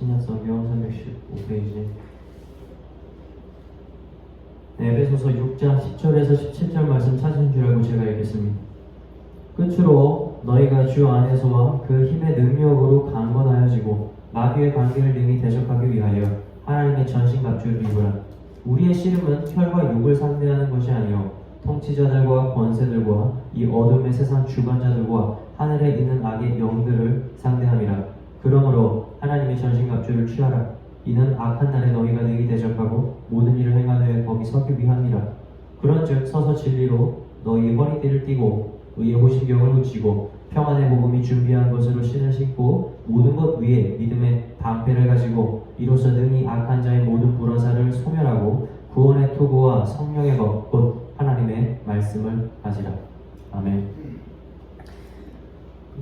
신약성경 315페이지. 에베소서 6장 10절에서 17절 말씀 찾은 줄 알고 제가 읽겠습니다. 끝으로 너희가 주 안에서와 그 힘의 능력으로 강건하여지고 마귀의 관계를 능히 대적하기 위하여 하나님의 전신갑주를 입으라. 우리의 씨름은 혈과 육을 상대하는 것이 아니요 통치자들과 권세들과 이 어둠의 세상 주관자들과 하늘에 있는 악의 영들을 상대함이라. 그러므로 하나님의 전신갑주를 취하라. 이는 악한 날에 너희가 능히 대적하고 모든 일을 행하되 거기 서기 위함이라. 그런즉 서서 진리로 너희 허리띠를 띠고 의의 호심경을 붙이고 평안의 복음이 준비한 것으로 신을 신고 모든 것 위에 믿음의 방패를 가지고 이로써 능히 악한 자의 모든 불화살을 소멸하고 구원의 투구와 성령의 것 곧 하나님의 말씀을 가지라. 아멘.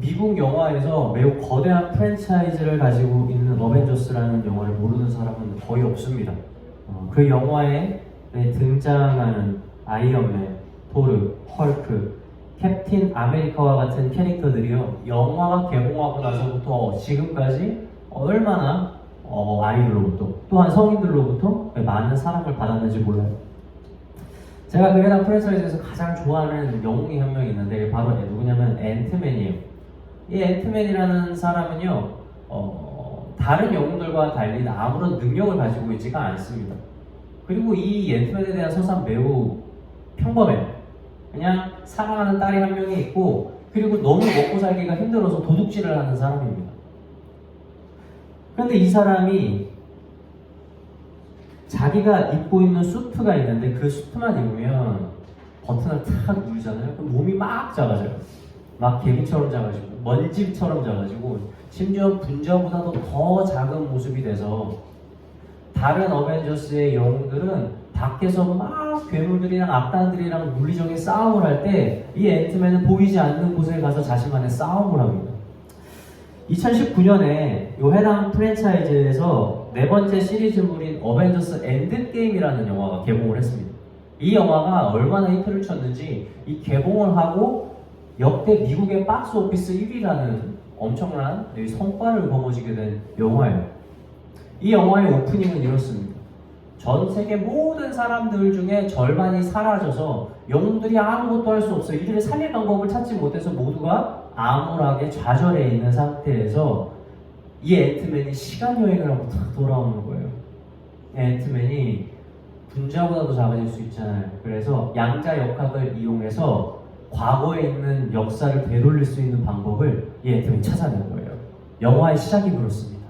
미국 영화에서 매우 거대한 프랜차이즈를 가지고 있는 어벤져스라는 영화를 모르는 사람은 거의 없습니다. 그 영화에 등장하는 아이언맨, 토르, 헐크, 캡틴 아메리카와 같은 캐릭터들이요, 영화가 개봉하고 나서부터 지금까지 얼마나 아이들로부터 또한 성인들로부터 많은 사랑을 받았는지 몰라요. 제가 그 해당 프랜차이즈에서 가장 좋아하는 영웅이 한 명 있는데 바로 누구냐면 앤트맨이에요. 이 앤트맨이라는 사람은요, 다른 영웅들과 달리 아무런 능력을 가지고 있지가 않습니다. 그리고 이 앤트맨에 대한 서사는 매우 평범해요. 그냥 사랑하는 딸이 한 명이 있고, 그리고 너무 먹고 살기가 힘들어서 도둑질을 하는 사람입니다. 그런데 이 사람이 자기가 입고 있는 수트가 있는데 그 수트만 입으면 버튼을 탁 누르잖아요. 그럼 몸이 막 작아져요. 막 개미처럼 작아지고 먼지처럼 작아지고 심지어 분자보다도 더 작은 모습이 돼서 다른 어벤져스의 영웅들은 밖에서 막 괴물들이랑 악단들이랑 물리적인 싸움을 할 때 이 앤트맨은 보이지 않는 곳에 가서 자신만의 싸움을 합니다. 2019년에 이 해당 프랜차이즈에서 네 번째 시리즈물인 어벤져스 엔드게임이라는 영화가 개봉을 했습니다. 이 영화가 얼마나 히트를 쳤는지 이 개봉을 하고 역대 미국의 박스 오피스 1위라는 엄청난 성과를 거머쥐게 된 영화예요. 이 영화의 오프닝은 이렇습니다. 전 세계 모든 사람들 중에 절반이 사라져서 영웅들이 아무것도 할 수 없어요. 이들을 살릴 방법을 찾지 못해서 모두가 암울하게 좌절해 있는 상태에서 이 앤트맨이 시간여행을 하고 탁 돌아오는 거예요. 앤트맨이 분자보다도 작아질 수 있잖아요. 그래서 양자역학을 이용해서 과거에 있는 역사를 되돌릴 수 있는 방법을 이 앤트맨이 찾아낸 거예요. 영화의 시작이 그렇습니다.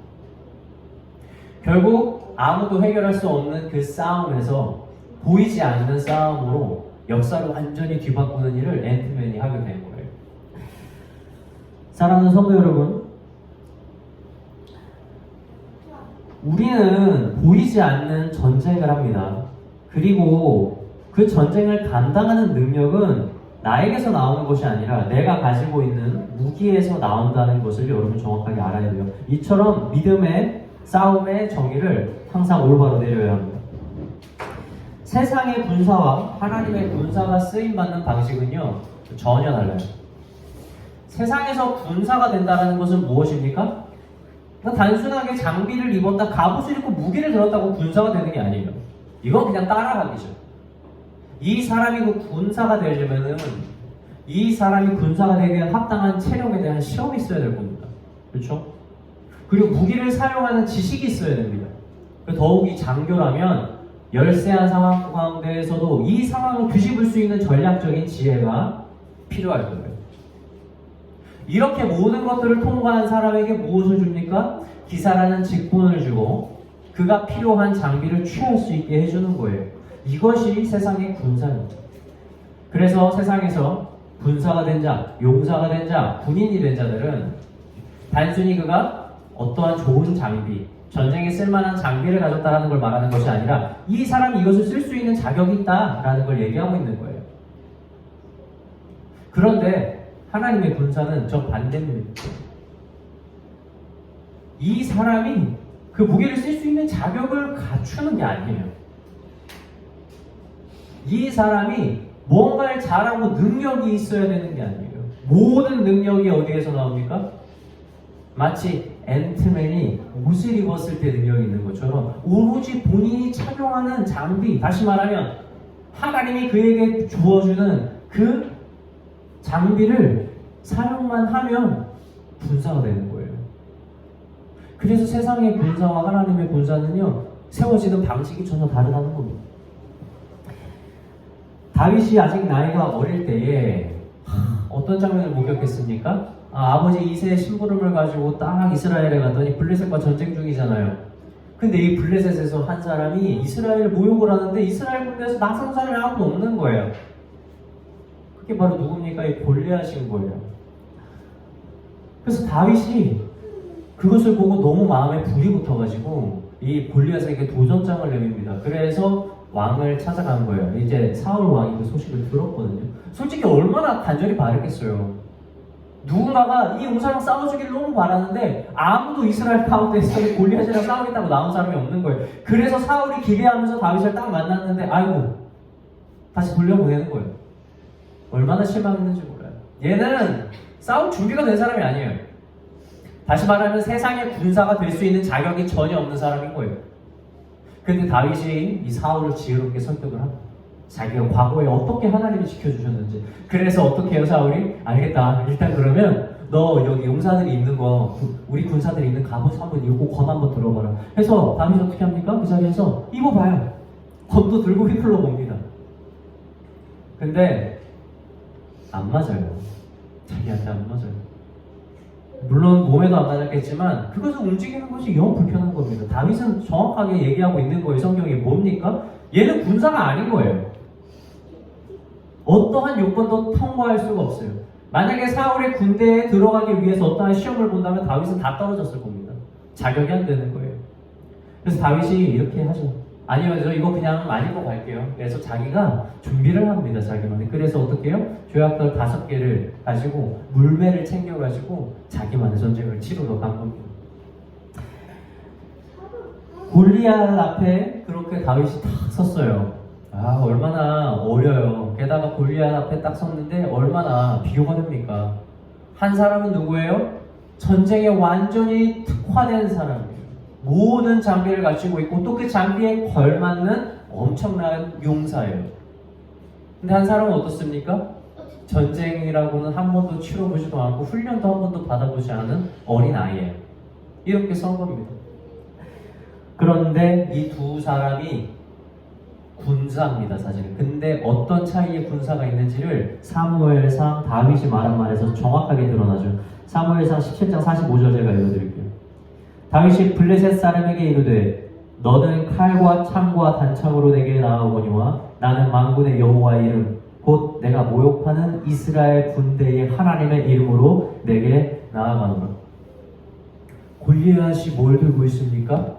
결국 아무도 해결할 수 없는 그 싸움에서 보이지 않는 싸움으로 역사를 완전히 뒤바꾸는 일을 앤트맨이 하게 된 거예요. 사랑하는 성도 여러분, 우리는 보이지 않는 전쟁을 합니다. 그리고 그 전쟁을 감당하는 능력은 나에게서 나오는 것이 아니라 내가 가지고 있는 무기에서 나온다는 것을 여러분 정확하게 알아야 돼요. 이처럼 믿음의 싸움의 정의를 항상 올바로 내려야 합니다. 세상의 군사와 하나님의 군사가 쓰임받는 방식은요, 전혀 달라요. 세상에서 군사가 된다는 것은 무엇입니까? 그냥 단순하게 장비를 입었다, 갑옷을 입고 무기를 들었다고 군사가 되는 게 아니에요. 이건 그냥 따라가기죠. 이 사람이 그 군사가 되려면은 이 사람이 군사가 되기 위한 합당한 체력에 대한 시험이 있어야 될 겁니다. 그렇죠? 그리고 무기를 사용하는 지식이 있어야 됩니다. 더욱이 장교라면 열세한 상황 가운데에서도 이 상황을 뒤집을 수 있는 전략적인 지혜가 필요할 거예요. 이렇게 모든 것들을 통과한 사람에게 무엇을 줍니까? 기사라는 직분을 주고 그가 필요한 장비를 취할 수 있게 해주는 거예요. 이것이 세상의 군사입니다. 그래서 세상에서 군사가 된 자, 용사가 된 자, 군인이 된 자들은 단순히 그가 어떠한 좋은 장비, 전쟁에 쓸만한 장비를 가졌다는 걸 말하는 것이 아니라 이 사람이 이것을 쓸 수 있는 자격이 있다라는 걸 얘기하고 있는 거예요. 그런데 하나님의 군사는 저 반대입니다. 이 사람이 그 무기를 쓸 수 있는 자격을 갖추는 게 아니에요. 이 사람이 뭔가를 잘하고 능력이 있어야 되는 게 아니에요. 모든 능력이 어디에서 나옵니까? 마치 앤트맨이 옷을 입었을 때 능력이 있는 것처럼 오로지 본인이 착용하는 장비, 다시 말하면 하나님이 그에게 주어주는 그 장비를 사용만 하면 군사가 되는 거예요. 그래서 세상의 군사와 하나님의 군사는요, 세워지는 방식이 전혀 다르다는 겁니다. 다윗이 아직 나이가 어릴 때에 어떤 장면을 목격했습니까? 아버지 이새의 심부름을 가지고 딱 이스라엘에 갔더니 블레셋과 전쟁 중이잖아요. 근데 이 블레셋에서 한 사람이 이스라엘 모욕을 하는데 이스라엘 군대에서 나선 사람이 아무도 없는 거예요. 그게 바로 누굽니까? 이 골리앗인 거예요. 그래서 다윗이 그것을 보고 너무 마음에 불이 붙어가지고 이 골리앗에게 도전장을 내밉니다. 그래서 왕을 찾아간 거예요. 이제 사울 왕이 그 소식을 들었거든요. 솔직히 얼마나 간절히 바랬겠어요. 누군가가 이 용사랑 싸워주기를 너무 바라는데 아무도 이스라엘 가운데서 골리앗이랑 싸우겠다고 나온 사람이 없는 거예요. 그래서 사울이 기대하면서 다윗을 딱 만났는데 아이고 다시 돌려보내는 거예요. 얼마나 실망했는지 몰라요. 얘는 싸울 준비가 된 사람이 아니에요. 다시 말하면 세상의 군사가 될 수 있는 자격이 전혀 없는 사람인 거예요. 근데 다윗이 이 사울을 지혜롭게 설득을 합니다. 자기가 과거에 어떻게 하나님이 지켜주셨는지. 그래서 어떻게 해요, 사울이? 알겠다. 일단 그러면 너 여기 용사들이 입는 거, 우리 군사들이 입는 갑옷 한번 입고 권 한번 들어봐라. 해서 다윗이 어떻게 합니까? 그 자리에서 입어봐요. 권도 들고 휘둘러 봅니다. 근데 안 맞아요. 자기한테 안 맞아요. 물론 몸에도 안 맞았겠지만 그것을 움직이는 것이 영 불편한 겁니다. 다윗은 정확하게 얘기하고 있는 거예요. 성경이 뭡니까? 얘는 군사가 아닌 거예요. 어떠한 요건도 통과할 수가 없어요. 만약에 사울의 군대에 들어가기 위해서 어떠한 시험을 본다면 다윗은 다 떨어졌을 겁니다. 자격이 안 되는 거예요. 그래서 다윗이 이렇게 하죠. 아니요, 저 이거 그냥 안 입고 갈게요. 그래서 자기가 준비를 합니다. 자기만의. 그래서 어떻게 해요? 조약돌 5개를 가지고 물매를 챙겨가지고 자기만의 전쟁을 치르러 간 겁니다. 골리앗 앞에 그렇게 다윗이 탁 섰어요. 아, 얼마나 어려요. 게다가 골리앗 앞에 딱 섰는데 얼마나 비교가 됩니까? 한 사람은 누구예요? 전쟁에 완전히 특화된 사람이에요. 모든 장비를 갖추고 있고 또 그 장비에 걸맞는 엄청난 용사예요. 근데 한 사람은 어떻습니까? 전쟁이라고는 한 번도 치러보지도 않고 훈련도 한 번도 받아보지 않은 어린 아이예요. 이렇게 선 겁니다. 그런데 이 두 사람이 군사입니다, 사실은. 근데 어떤 차이의 군사가 있는지를 사무엘상 다윗이 말한 말에서 정확하게 드러나죠. 사무엘상 17장 45절 제가 읽어드릴게요. 다윗이 블레셋 사람에게 이르되 너는 칼과 창과 단창으로 내게 나아오거니와 나는 만군의 여호와의 이름 곧 내가 모욕하는 이스라엘 군대의 하나님의 이름으로 내게 나아가노라. 골리앗이 뭘 들고 있습니까?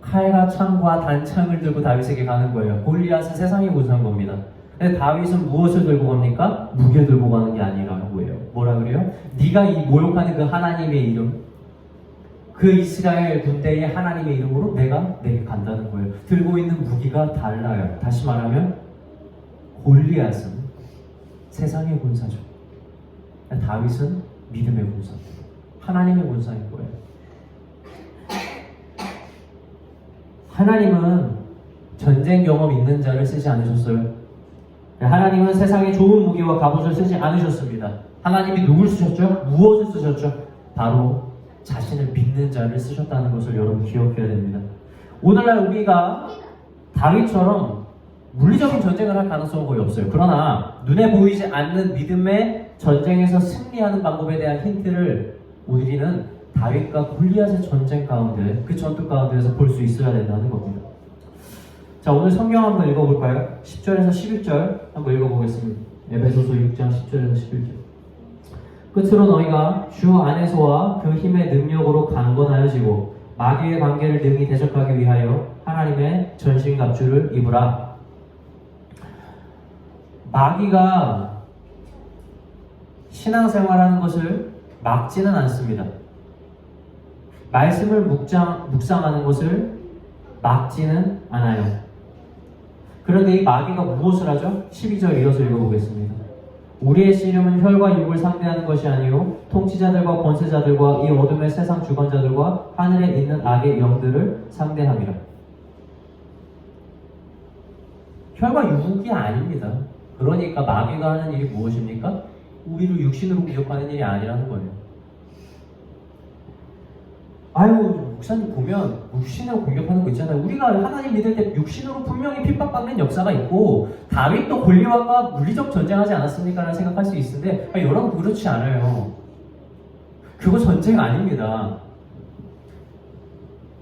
칼과 창과 단창을 들고 다윗에게 가는 거예요. 골리앗은 세상의 군사인 겁니다. 근데 다윗은 무엇을 들고 갑니까? 무기를 들고 가는 게 아니라고 해요. 뭐라 그래요? 네가 이 모욕하는 그 하나님의 이름, 그 이스라엘 군대의 하나님의 이름으로 내게 간다는 거예요. 들고 있는 무기가 달라요. 다시 말하면 골리앗은 세상의 군사죠. 다윗은 믿음의 군사, 하나님의 군사인 거예요. 하나님은 전쟁 경험 있는 자를 쓰지 않으셨어요. 하나님은 세상에 좋은 무기와 갑옷을 쓰지 않으셨습니다. 하나님이 누굴 쓰셨죠? 무엇을 쓰셨죠? 바로 자신을 믿는 자를 쓰셨다는 것을 여러분 기억해야 됩니다. 오늘날 우리가 다윗처럼 물리적인 전쟁을 할 가능성은 거의 없어요. 그러나 눈에 보이지 않는 믿음의 전쟁에서 승리하는 방법에 대한 힌트를 우리는 다윗과 골리앗의 전쟁 가운데, 그 전투 가운데에서 볼 수 있어야 된다는 겁니다. 자, 오늘 성경 한번 읽어볼까요? 10절에서 11절 한번 읽어보겠습니다. 에베소서 6장 10절에서 11절. 끝으로 너희가 주 안에서와 그 힘의 능력으로 강건하여지고 마귀의 관계를 능히 대적하기 위하여 하나님의 전신갑주를 입으라. 마귀가 신앙생활하는 것을 막지는 않습니다. 말씀을 묵상하는 것을 막지는 않아요. 그런데 이 마귀가 무엇을 하죠? 12절 이어서 읽어보겠습니다. 우리의 씨름은 혈과 육을 상대하는 것이 아니요 통치자들과 권세자들과 이 어둠의 세상 주관자들과 하늘에 있는 악의 영들을 상대함이라. 혈과 육이 아닙니다. 그러니까 마귀가 하는 일이 무엇입니까? 우리를 육신으로 공격하는 일이 아니라는 거예요. 아유, 목사님 보면 육신으로 공격하는 거 있잖아요. 우리가 하나님 믿을 때 육신으로 분명히 핍박받는 역사가 있고 다윗도 골리앗과 물리적 전쟁하지 않았습니까? 라는 생각할 수 있는데 여러분 그렇지 않아요. 그거 전쟁 아닙니다.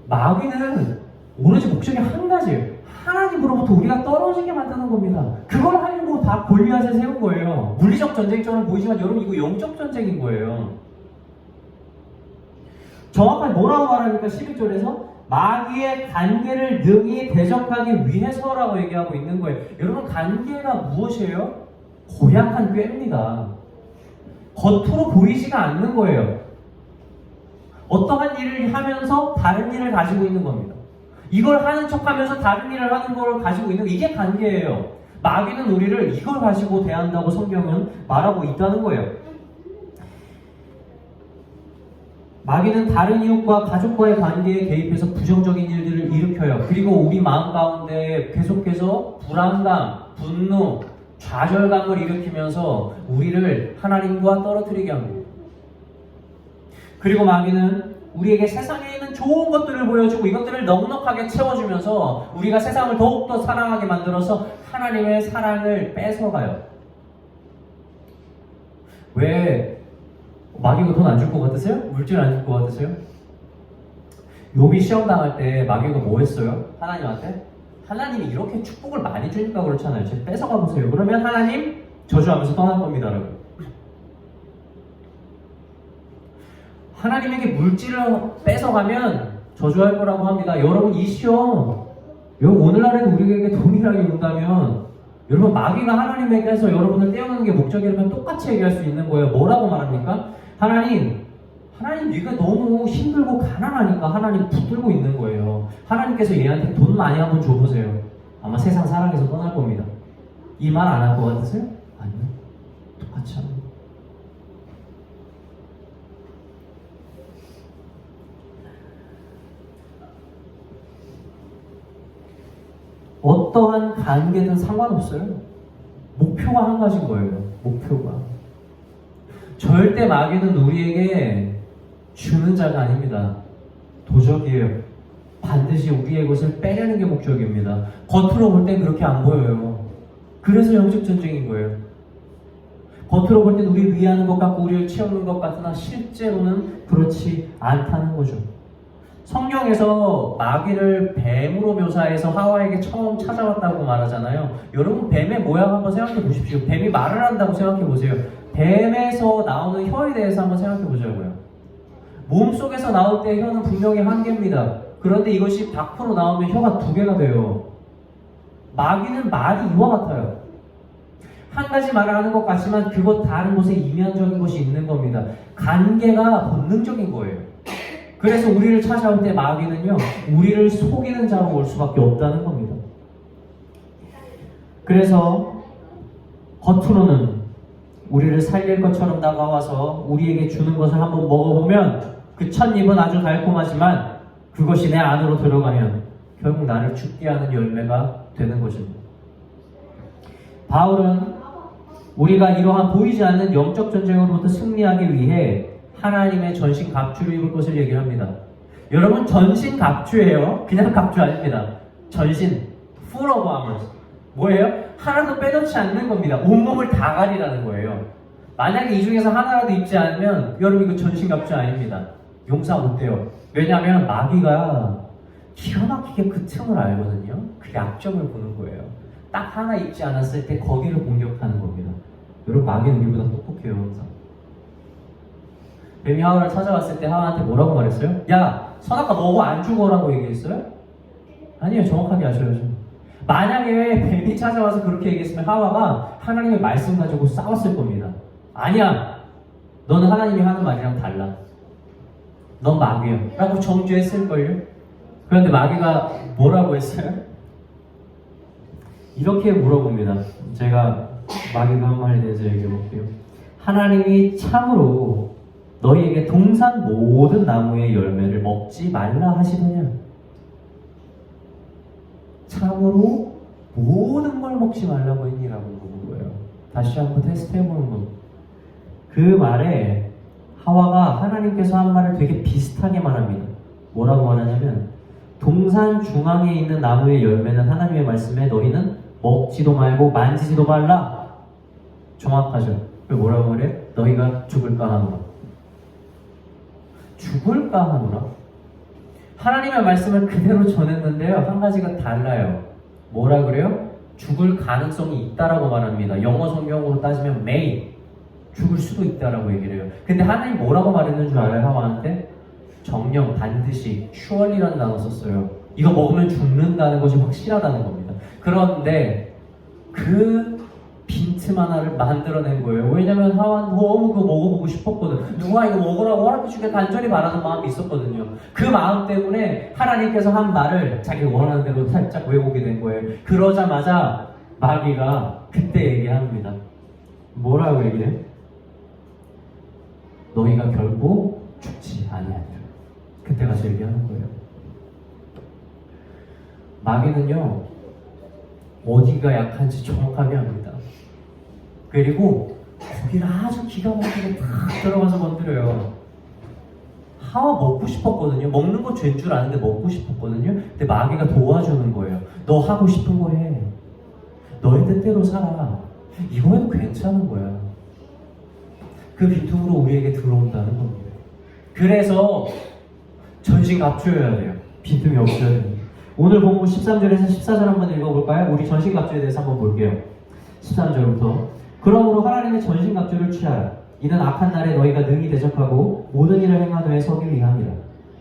마귀는 오로지 목적이 한 가지예요. 하나님으로부터 우리가 떨어지게 만드는 겁니다. 그걸 하려고 다 골리앗을 세운 거예요. 물리적 전쟁처럼 보이지만 여러분 이거 영적 전쟁인 거예요. 정확하게 뭐라고 말합니까? 11절에서 마귀의 관계를 능히 대적하기 위해서라고 얘기하고 있는 거예요. 여러분 관계가 무엇이에요? 고약한 꾀입니다. 겉으로 보이지가 않는 거예요. 어떠한 일을 하면서 다른 일을 가지고 있는 겁니다. 이걸 하는 척하면서 다른 일을 하는 걸 가지고 있는 이게 관계예요. 마귀는 우리를 이걸 가지고 대한다고 성경은 말하고 있다는 거예요. 마귀는 다른 이웃과 가족과의 관계에 개입해서 부정적인 일들을 일으켜요. 그리고 우리 마음 가운데 계속해서 불안감, 분노, 좌절감을 일으키면서 우리를 하나님과 떨어뜨리게 합니다. 그리고 마귀는 우리에게 세상에 있는 좋은 것들을 보여주고 이것들을 넉넉하게 채워주면서 우리가 세상을 더욱더 사랑하게 만들어서 하나님의 사랑을 뺏어가요. 왜 마귀가 돈 안 줄 것 같으세요? 물질 안 줄 것 같으세요? 욥이 시험 당할 때 마귀가 뭐 했어요? 하나님한테? 하나님이 이렇게 축복을 많이 주니까 그렇잖아요. 지금 뺏어가 보세요. 그러면 하나님 저주하면서 떠날 겁니다. 여러분. 하나님에게 물질을 뺏어가면 저주할 거라고 합니다. 여러분 이 시험 오늘날에도 우리에게 동일하게 온다면 여러분 마귀가 하나님에게서 여러분을 떼어놓는 게 목적이라면 똑같이 얘기할 수 있는 거예요. 뭐라고 말합니까? 하나님 네가 너무 힘들고 가난하니까 하나님 붙들고 있는 거예요. 하나님께서 얘한테 돈 많이 한번 줘보세요. 아마 세상 사랑에서 떠날 겁니다. 이 말 안 할 것 같으세요? 아니요. 똑같이 합니다. 어떠한 관계든 상관없어요. 목표가 한 가지인 거예요. 목표가. 절대 마귀는 우리에게 주는 자가 아닙니다. 도적이에요. 반드시 우리의 것을 빼려는 게 목적입니다. 겉으로 볼 땐 그렇게 안 보여요. 그래서 영적 전쟁인 거예요. 겉으로 볼 땐 우리 위하는 것 같고 우리를 채우는 것 같으나 실제로는 그렇지 않다는 거죠. 성경에서 마귀를 뱀으로 묘사해서 하와에게 처음 찾아왔다고 말하잖아요. 여러분 뱀의 모양 한번 생각해 보십시오. 뱀이 말을 한다고 생각해 보세요. 뱀에서 나오는 혀에 대해서 한번 생각해 보자고요. 몸속에서 나올 때 혀는 분명히 한 개입니다. 그런데 이것이 밖으로 나오면 혀가 두 개가 돼요. 마귀는 말이 이와 같아요. 한 가지 말을 하는 것 같지만 그것 다른 곳에 이면적인 것이 있는 겁니다. 관계가 본능적인 거예요. 그래서 우리를 찾아올 때 마귀는요, 우리를 속이는 자로 올 수밖에 없다는 겁니다. 그래서 겉으로는 우리를 살릴 것처럼 다가와서 우리에게 주는 것을 한번 먹어보면 그 첫입은 아주 달콤하지만 그것이 내 안으로 들어가면 결국 나를 죽게 하는 열매가 되는 것입니다. 바울은 우리가 이러한 보이지 않는 영적 전쟁으로부터 승리하기 위해 하나님의 전신 갑주를 입을 것을 얘기합니다. 여러분 전신 갑주예요. 그냥 갑주 아닙니다. 전신 full of armor. 뭐예요? 하나도 빼놓지 않는 겁니다. 온몸을 다 가리라는 거예요. 만약에 이 중에서 하나라도 입지 않으면 여러분 이거 전신 갑주 아닙니다. 용서 못해요. 왜냐하면 마귀가 기가 막히게 그 틈을 알거든요. 그 약점을 보는 거예요. 딱 하나 입지 않았을 때 거기를 공격하는 겁니다. 여러분 마귀는 우리보다 똑똑해요. 항상. 뱀이 하와를 찾아왔을 때 하와한테 뭐라고 말했어요? 야, 선악과 먹어 안 죽어라고 얘기했어요? 아니에요. 정확하게 아셔야죠. 만약에 뱀이 찾아와서 그렇게 얘기했으면 하와가 하나님의 말씀 가지고 싸웠을 겁니다. 아니야. 너는 하나님이 하는 말이랑 달라. 넌 마귀야. 라고 정죄했을걸요? 그런데 마귀가 뭐라고 했어요? 이렇게 물어봅니다. 제가 마귀가 한 말에 대해서 얘기해 볼게요. 하나님이 참으로 너희에게 동산 모든 나무의 열매를 먹지 말라 하시더냐? 참으로 모든 걸 먹지 말라고 했니라고 묻는 거예요. 다시 한번 테스트 해보는 거. 그 말에 하와가 하나님께서 한 말을 되게 비슷하게 말합니다. 뭐라고 말하냐면 동산 중앙에 있는 나무의 열매는 하나님의 말씀에 너희는 먹지도 말고 만지지도 말라. 정확하죠? 뭐라고 말해? 너희가 죽을까 하노라. 죽을까 하노라? 하나님의 말씀을 그대로 전했는데요. 한 가지가 달라요. 뭐라 그래요? 죽을 가능성이 있다라고 말합니다. 영어 성경으로 따지면 may. 죽을 수도 있다라고 얘기를 해요. 근데 하나님 뭐라고 말했는 줄 알아요? 하와한테? 정령, 반드시, surely라는 단어 썼어요. 이거 먹으면 죽는다는 것이 확실하다는 겁니다. 그런데 그 빈틈 하나를 만들어낸 거예요. 왜냐면 하와는 너무 그거 먹어보고 싶었거든. 누가 이거 먹으라고 허락해 주게 간절히 바라는 마음이 있었거든요. 그 마음 때문에 하나님께서 한 말을 자기 원하는 대로 살짝 왜곡이 된 거예요. 그러자마자 마귀가 그때 얘기합니다. 뭐라고 얘기해? 너희가 결코 죽지 아니하리라. 그때 가서 얘기하는 거예요. 마귀는요, 어디가 약한지 정확하게 압니다. 그리고 거기를 아주 기가 막히게 탁 들어가서 건드려요. 하와 먹고 싶었거든요. 먹는 거 죄인 줄 아는데 먹고 싶었거든요. 근데 마귀가 도와주는 거예요. 너 하고 싶은 거 해. 너의 뜻대로 살아. 이거 해도 괜찮은 거야. 그 빈틈으로 우리에게 들어온다는 겁니다. 그래서 전신 갑주어야 돼요. 빈틈이 없어야 됩니다. 오늘 본문 13절에서 14절 한번 읽어볼까요? 우리 전신 갑주에 대해서 한번 볼게요. 13절부터 그러므로 하나님의 전신 갑주를 취하라. 이는 악한 날에 너희가 능히 대적하고 모든 일을 행하되 서기 위함이라.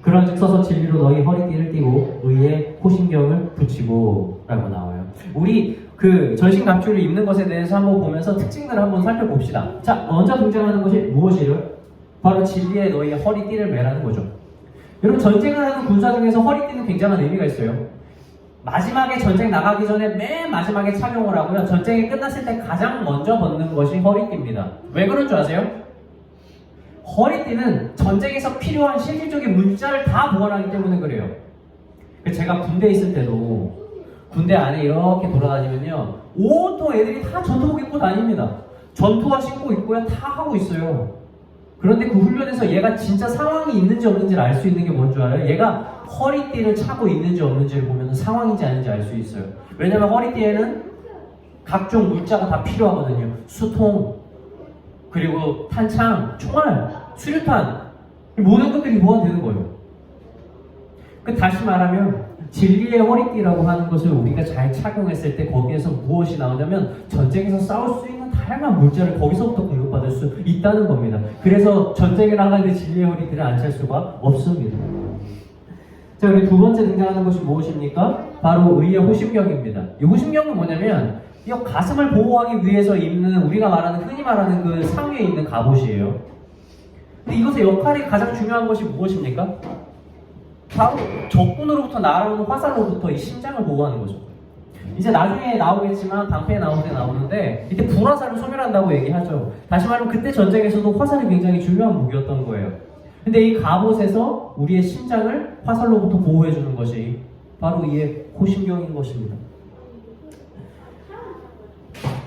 그런즉 서서 진리로 너희 허리띠를 띠고 의의 호심경을 붙이고 라고 나와요. 우리 그 전신 갑주를 입는 것에 대해서 한번 보면서 특징들을 한번 살펴봅시다. 자, 먼저 등장하는 것이 무엇이에요? 바로 진리에 너희의 허리띠를 매라는 거죠. 여러분, 전쟁을 하는 군사 중에서 허리띠는 굉장한 의미가 있어요. 마지막에 전쟁 나가기 전에 맨 마지막에 착용을 하고요. 전쟁이 끝났을 때 가장 먼저 벗는 것이 허리띠입니다. 왜 그런 줄 아세요? 허리띠는 전쟁에서 필요한 실질적인 문자를 다 보관하기 때문에 그래요. 제가 군대에 있을 때도 군대 안에 이렇게 돌아다니면요, 온통 애들이 다 전투복 입고 다닙니다. 전투화 신고 있고요, 다 하고 있어요. 그런데 그 훈련에서 얘가 진짜 상황이 있는지 없는지를 알 수 있는 게 뭔 줄 알아요? 얘가 허리띠를 차고 있는지 없는지를 보면 상황인지 아닌지 알 수 있어요. 왜냐면 허리띠에는 각종 물자가 다 필요하거든요. 수통, 그리고 탄창, 총알, 수류탄, 모든 것들이 보완되는 거예요. 다시 말하면 진리의 허리띠라고 하는 것을 우리가 잘 착용했을 때 거기에서 무엇이 나오냐면 전쟁에서 싸울 수 있는 다양한 물자를 거기서부터 공급받을 수 있다는 겁니다. 그래서 전쟁에 나가는데 진리의 허리띠를 안 찰 수가 없습니다. 자, 우리 두 번째 등장하는 것이 무엇입니까? 바로 의의 호심경입니다. 이 호심경은 뭐냐면 이 가슴을 보호하기 위해서 입는, 우리가 말하는, 흔히 말하는 그 상위에 있는 갑옷이에요. 근데 이것의 역할이 가장 중요한 것이 무엇입니까? 바로 적군으로부터 날아오는 화살로부터 이 심장을 보호하는 거죠. 이제 나중에 나오겠지만 방패에 나올 때 나오는데 이때 불화살을 소멸한다고 얘기하죠. 다시 말하면 그때 전쟁에서도 화살이 굉장히 중요한 무기였던 거예요. 근데 이 갑옷에서 우리의 심장을 화살로부터 보호해주는 것이 바로 이의 호심경인 것입니다.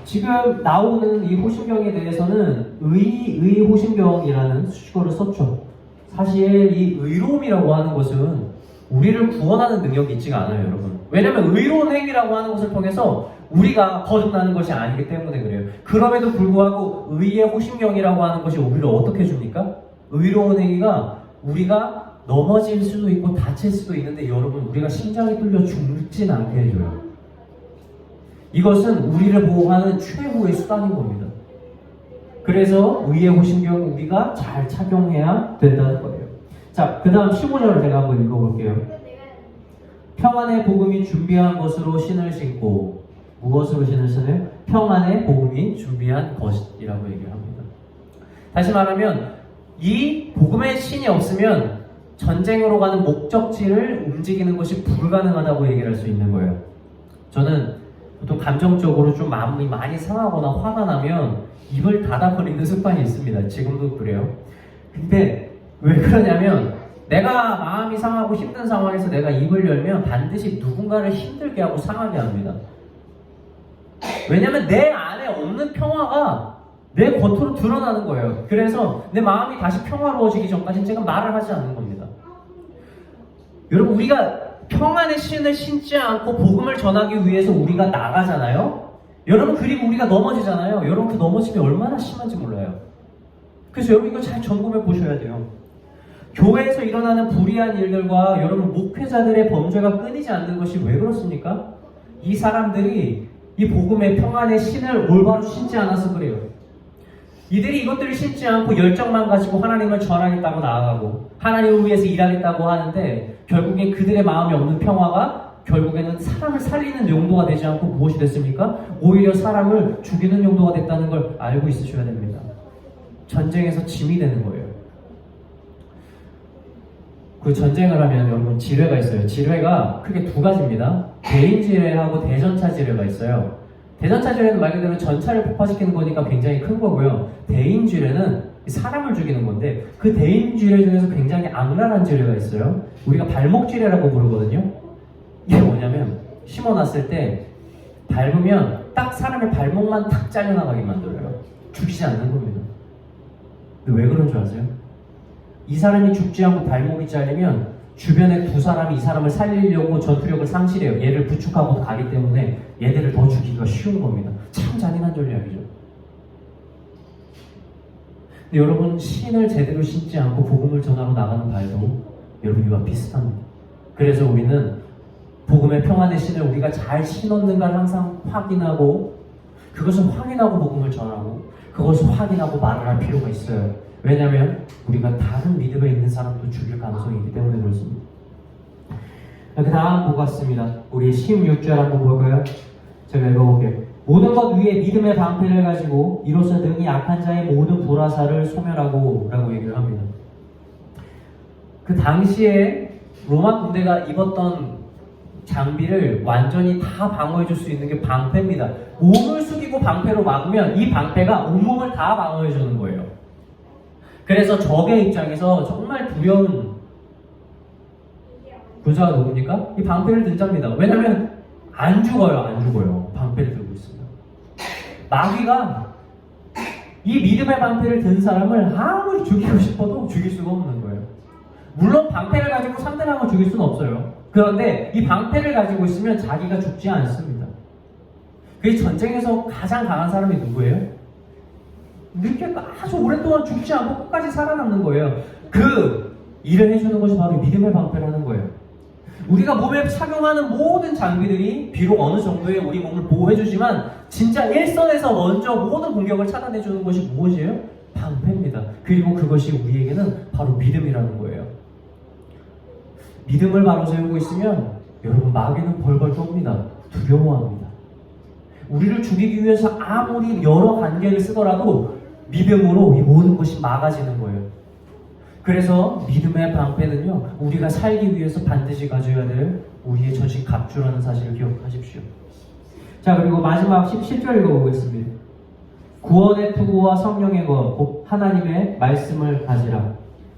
지금 나오는 이 호심경에 대해서는 의 호심경이라는 수식어를 썼죠. 사실 이 의로움이라고 하는 것은 우리를 구원하는 능력이 있지가 않아요, 여러분. 왜냐면 의로운 행위라고 하는 것을 통해서 우리가 거듭나는 것이 아니기 때문에 그래요. 그럼에도 불구하고 의의 호심경이라고 하는 것이 우리를 어떻게 해줍니까? 의로운 행위가 우리가 넘어질 수도 있고 다칠 수도 있는데 여러분, 우리가 심장이 뚫려 죽진 않게 해줘요. 이것은 우리를 보호하는 최후의 수단인 겁니다. 그래서 의의 호심경을 우리가 잘 착용해야 된다는 거예요. 자, 그 다음 15절을 제가 한번 읽어볼게요. 평안의 복음이 준비한 것으로 신을 신고, 무엇으로 신을 신어요? 평안의 복음이 준비한 것이라고 얘기를 합니다. 다시 말하면 이 복음의 신이 없으면 전쟁으로 가는 목적지를 움직이는 것이 불가능하다고 얘기를 할 수 있는 거예요. 저는 보통 감정적으로 좀 마음이 많이 상하거나 화가 나면 입을 닫아버리는 습관이 있습니다. 지금도 그래요. 근데 왜 그러냐면 내가 마음이 상하고 힘든 상황에서 내가 입을 열면 반드시 누군가를 힘들게 하고 상하게 합니다. 왜냐면 내 안에 없는 평화가 내 겉으로 드러나는 거예요. 그래서 내 마음이 다시 평화로워지기 전까지 제가 말을 하지 않는 겁니다. 여러분, 우리가 평안의 신을 신지 않고 복음을 전하기 위해서 우리가 나가잖아요. 여러분, 그리고 우리가 넘어지잖아요. 여러분, 그 넘어짐이 얼마나 심한지 몰라요. 그래서 여러분, 이거 잘 점검해 보셔야 돼요. 교회에서 일어나는 불의한 일들과 여러분 목회자들의 범죄가 끊이지 않는 것이 왜 그렇습니까? 이 사람들이 이 복음의 평안의 신을 올바로 신지 않아서 그래요. 이들이 이것들을 신지 않고 열정만 가지고 하나님을 전하겠다고 나아가고 하나님을 위해서 일하겠다고 하는데 결국엔 그들의 마음에 없는 평화가 결국에는 사람을 살리는 용도가 되지 않고 무엇이 됐습니까? 오히려 사람을 죽이는 용도가 됐다는 걸 알고 있으셔야 됩니다. 전쟁에서 짐이 되는 거예요. 그 전쟁을 하면 여러분 지뢰가 있어요. 지뢰가 크게 두 가지입니다. 대인 지뢰하고 대전차 지뢰가 있어요. 대전차 지뢰는 말 그대로 전차를 폭파시키는 거니까 굉장히 큰 거고요. 대인 지뢰는 사람을 죽이는 건데 그 대인 지뢰 중에서 굉장히 악랄한 지뢰가 있어요. 우리가 발목 지뢰라고 부르거든요. 이게 뭐냐면 심어놨을 때 밟으면 딱 사람의 발목만 탁 잘려나가게 만들어요. 죽이지 않는 겁니다. 근데 왜 그런 줄 아세요? 이 사람이 죽지 않고 발목이 잘리면 주변에 두 사람이 이 사람을 살리려고 전투력을 상실해요. 얘를 부축하고 가기 때문에 얘들을 더 죽이기가 쉬운 겁니다. 참 잔인한 전략이죠. 근데 여러분, 신을 제대로 신지 않고 복음을 전하러 나가는 발도 여러분 이와 비슷합니다. 그래서 우리는 복음의 평안의 신을 우리가 잘 신었는가를 항상 확인하고 그것을 확인하고 복음을 전하고 그것을 확인하고 말을 할 필요가 있어요. 왜냐하면 우리가 다른 믿음에 있는 사람도 죽일 가능성이 있기 때문에 그렇습니다. 그 다음 보겠습니다. 우리 16절 한번 볼까요? 제가 읽어볼게요. 모든 것 위에 믿음의 방패를 가지고 이로써 능히 악한 자의 모든 불화살을 소멸하고 라고 얘기를 합니다. 그 당시에 로마 군대가 입었던 장비를 완전히 다 방어해줄 수 있는 게 방패입니다. 몸을 숙이고 방패로 막으면 이 방패가 온몸을 다 방어해주는 거예요. 그래서 적의 입장에서 정말 두려운 군사가 누굽니까? 이 방패를 든 자입니다. 왜냐면 안 죽어요. 방패를 들고 있습니다. 마귀가 이 믿음의 방패를 든 사람을 아무리 죽이고 싶어도 죽일 수가 없는 거예요. 물론 방패를 가지고 상대방을 죽일 수는 없어요. 그런데 이 방패를 가지고 있으면 자기가 죽지 않습니다. 그 전쟁에서 가장 강한 사람이 누구예요? 이렇게 아주 오랫동안 죽지 않고 끝까지 살아남는 거예요. 그 일을 해주는 것이 바로 믿음의 방패라는 거예요. 우리가 몸에 착용하는 모든 장비들이 비록 어느 정도의 우리 몸을 보호해주지만 진짜 일선에서 먼저 모든 공격을 차단해주는 것이 무엇이에요? 방패입니다. 그리고 그것이 우리에게는 바로 믿음이라는 거예요. 믿음을 바로 세우고 있으면 여러분 마귀는 벌벌 떱니다. 두려워합니다. 우리를 죽이기 위해서 아무리 여러 관계를 쓰더라도 믿음으로 이 모든 것이 막아지는 거예요. 그래서 믿음의 방패는요, 우리가 살기 위해서 반드시 가져야 될 우리의 전신 갑주라는 사실을 기억하십시오. 자, 그리고 마지막 17절 읽어보겠습니다. 구원의 투구와 성령의 것, 곧 하나님의 말씀을 가지라.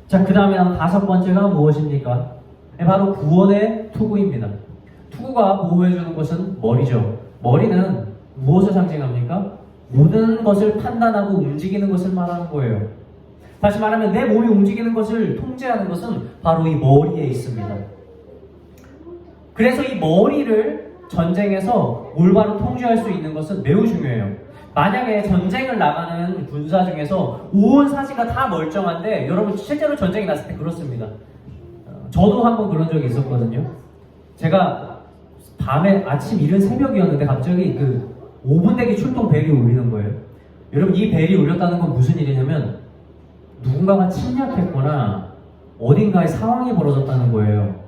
자, 그 다음에 다섯 번째가 무엇입니까? 바로 구원의 투구입니다. 투구가 보호해주는 것은 머리죠. 머리는 무엇을 상징합니까? 모든 것을 판단하고 움직이는 것을 말하는 거예요. 다시 말하면 내 몸이 움직이는 것을 통제하는 것은 바로 이 머리에 있습니다. 그래서 이 머리를 전쟁에서 올바로 통제할 수 있는 것은 매우 중요해요. 만약에 전쟁을 나가는 군사 중에서 온 사지가 다 멀쩡한데 여러분 실제로 전쟁이 났을 때 그렇습니다. 저도 한번 그런 적이 있었거든요. 제가 밤에 아침 이른 새벽이었는데 갑자기 그 5분 대기 출동 벨이 울리는 거예요. 여러분 이 벨이 울렸다는 건 무슨 일이냐면 누군가가 침략했거나 어딘가에 상황이 벌어졌다는 거예요.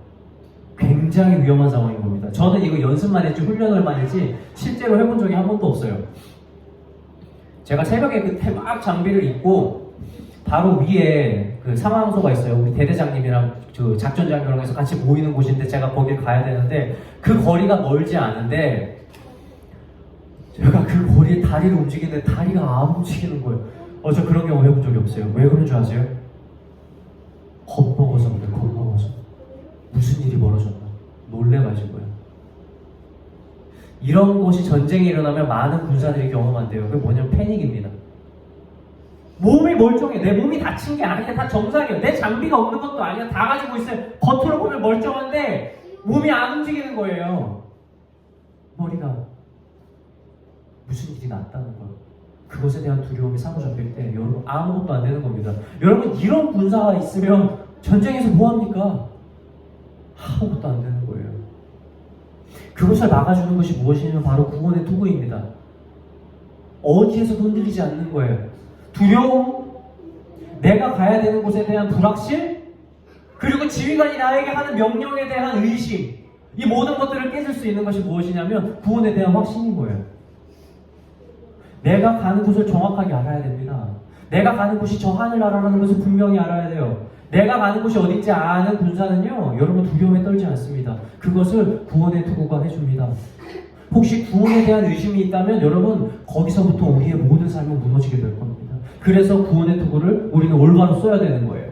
굉장히 위험한 상황인 겁니다. 저는 이거 연습만 했지 훈련을만 했지 실제로 해본 적이 한 번도 없어요. 제가 새벽에 그때 막 장비를 입고 바로 위에 그 상황소가 있어요. 우리 대대장님이랑 저 작전장이랑 해서 같이 모이는 곳인데 제가 거길 가야 되는데 그 거리가 멀지 않은데 제가 그 거리에 다리를 움직이는데 다리가 안 움직이는 거예요. 저 그런 경우 해본 적이 없어요. 왜 그런 줄 아세요? 겁먹어서 그래, 겁먹어서. 무슨 일이 벌어졌나? 놀래가지고요. 이런 것이 전쟁이 일어나면 많은 군사들이 경험한대요. 그게 뭐냐면 패닉입니다. 몸이 멀쩡해. 내 몸이 다친 게 아니야. 다 정상이야. 내 장비가 없는 것도 아니야. 다 가지고 있어요. 겉으로 보면 멀쩡한데 몸이 안 움직이는 거예요. 머리가 무슨 일이 났다는 걸. 그것에 대한 두려움이 사로잡힐 때 여러분 아무것도 안 되는 겁니다. 여러분 이런 군사가 있으면 전쟁에서 뭐합니까? 아무것도 안 되는 거예요. 그것을 막아주는 것이 무엇이냐면 바로 구원의 투구입니다. 어디에서도 흔들리지 않는 거예요. 두려움, 내가 가야 되는 곳에 대한 불확실, 그리고 지휘관이 나에게 하는 명령에 대한 의심, 이 모든 것들을 깨질 수 있는 것이 무엇이냐면 구원에 대한 확신인 거예요. 내가 가는 곳을 정확하게 알아야 됩니다. 내가 가는 곳이 저 하늘나라라는 것을 분명히 알아야 돼요. 내가 가는 곳이 어딘지 아는 군사는요, 여러분 두려움에 떨지 않습니다. 그것을 구원의 투구가 해줍니다. 혹시 구원에 대한 의심이 있다면 여러분 거기서부터 우리의 모든 삶은 무너지게 될 겁니다. 그래서 구원의 투구를 우리는 올바로 써야 되는 거예요.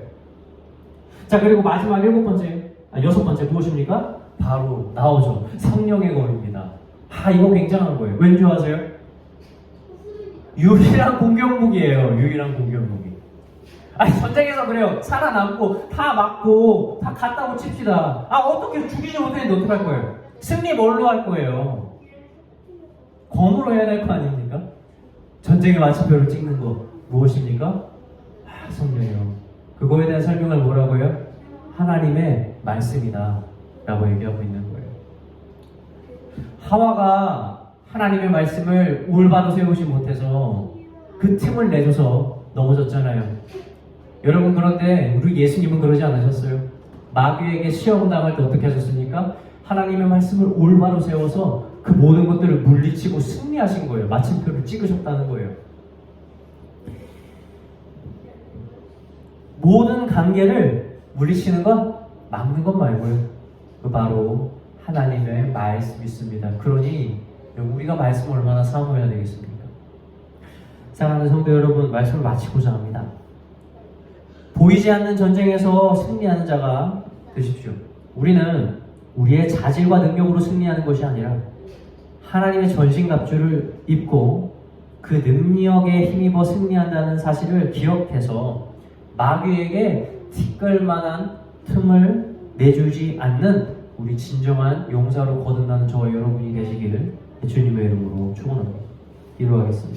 자, 그리고 마지막 여섯 번째 무엇입니까? 바로 나오죠. 성령의 검입니다. 이거 굉장한 거예요. 왠지 아세요? 유일한 공격무기예요. 유일한 공격무기. 전쟁에서 그래요. 살아남고 다 맞고 다 갔다고 칩시다. 어떻게 죽이지 못했는데 어떡할 거예요? 승리 뭘로 할 거예요? 검으로 해야 될 거 아닙니까? 전쟁의 마침표를 찍는 거 무엇입니까? 성령이요. 그거에 대한 설명을 뭐라고요? 하나님의 말씀이다 라고 얘기하고 있는 거예요. 하와가 하나님의 말씀을 올바로 세우지 못해서 그 틈을 내줘서 넘어졌잖아요. 여러분, 그런데 우리 예수님은 그러지 않으셨어요. 마귀에게 시험 당할 때 어떻게 하셨습니까? 하나님의 말씀을 올바로 세워서 그 모든 것들을 물리치고 승리하신 거예요. 마침표를 찍으셨다는 거예요. 모든 관계를 물리치는 것, 막는 것 말고요. 그 바로 하나님의 말씀이 있습니다. 그러니 우리가 말씀을 얼마나 사모해야 되겠습니까? 사랑하는 성도 여러분, 말씀을 마치고자 합니다. 보이지 않는 전쟁에서 승리하는 자가 되십시오. 우리는 우리의 자질과 능력으로 승리하는 것이 아니라 하나님의 전신갑주를 입고 그 능력에 힘입어 승리한다는 사실을 기억해서 마귀에게 티끌만한 틈을 내주지 않는 우리 진정한 용사로 거듭나는 저와 여러분이 되시기를 주님의 이름으로 축원합니다. 기도하겠습니다.